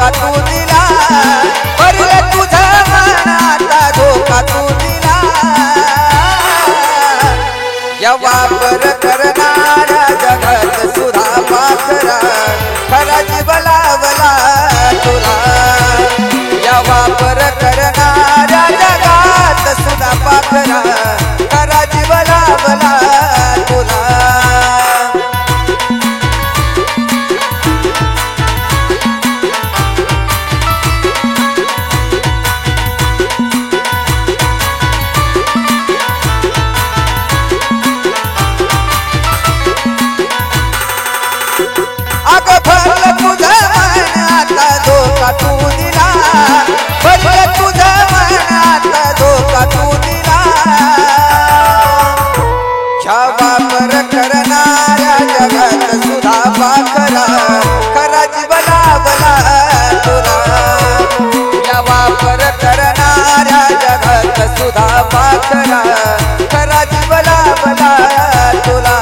धोका तू दिला, भरले तुझ्या मनात धोका तू दिला. या वापर करणाऱ्या जगात सुद्धा पाखरा खरा जीव लावला तुला. या वापर करणाऱ्या जगात सुद्धा पाखरा खरा जीव लावला तुला. अगं भरलं तुझं मन आता धोका तू दिला, भरलं तुझं मन आता धोका तू दिला. ह्या वापर करणाऱ्या जगात सुद्धा पाखरा खरा जीव लावला तुला. या वापर करणाऱ्या जगात सुद्धा पाखरा खरा जीव लावला तुला.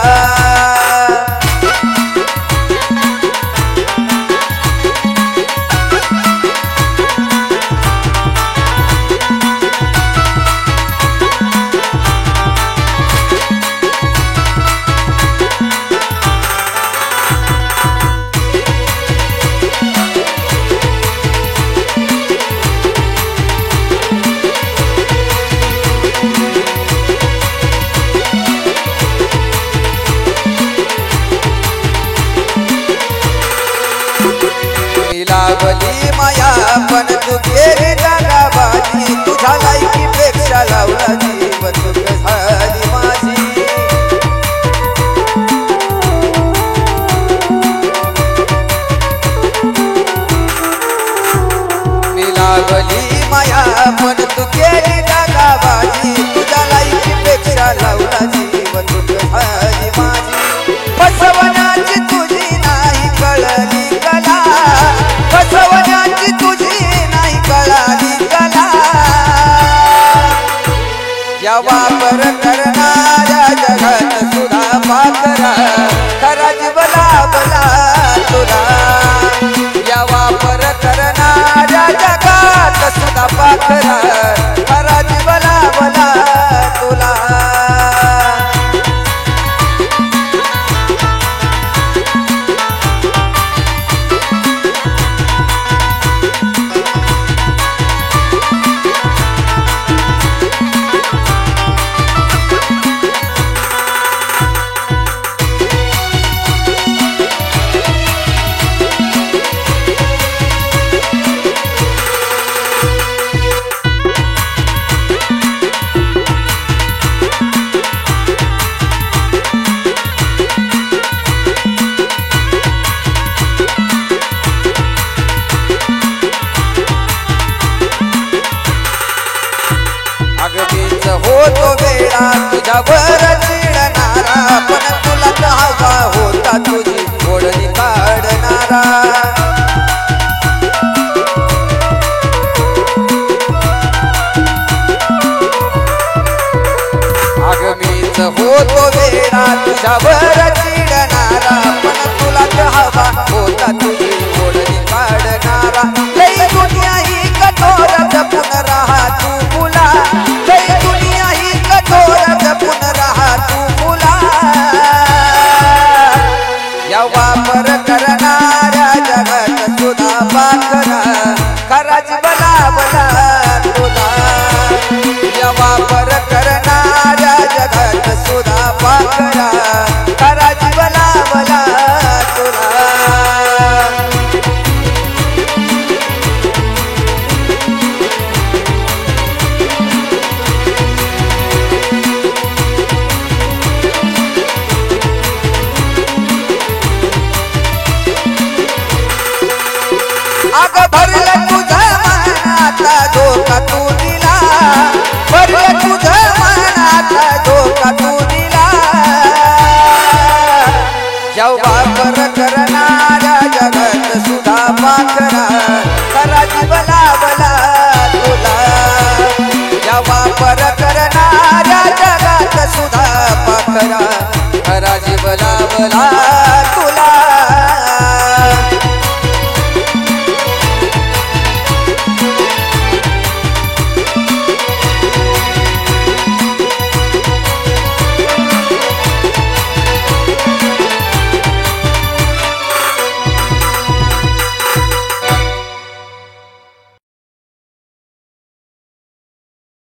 लागली माया पण तू केली दगाबाजी, तुझ्या लायकीपेक्षा लावला जीव चूक झाली माझी. मी लागली माया पण तू केली दगाबाजी, तुझ्या लायकीपेक्षा लावला जीव चूक झाली माझी. फसवण्याची तुझी नाही कळली कला, फसवण्याची तुझी नाही कळाली कला. या वापर करणाऱ्या जगात सुद्धा पाखरा खरा जीव लावला तुला. या वापर करणाऱ्या जगात सुद्धा पाखरा खरा जीव लावला तुला. होतो वेळा तुझ्यावर चिडणारा, पण तुला हवा होता तुझी ओढणी काढणारा. अगं मीच होतो वेळा तुझ्यावर चिडणारा, पण तुला हवा होता तुझी ओढणी काढणारा. लई दुनिया ही कठोर जपून राहा तू मुला, लई दुनिया ही कठोर जपून राहा तू मुला. या वापर करणाऱ्या जगात सुद्धा पाखरा खरा जीव लावला तुला. या वापर करणाऱ्या जगात सुद्धा पाखरा खरा जीव लावला तुला. अगं भरलं तुझ्या मनात धोका तू दिला, भरलं तुझ्या मनात धोका तू दिला. या वापर करणाऱ्या जगात सुद्धा पाखरा खरा जीव लावला तुला. या वापर करणाऱ्या जगात सुद्धा पाखरा खरा जीव लावला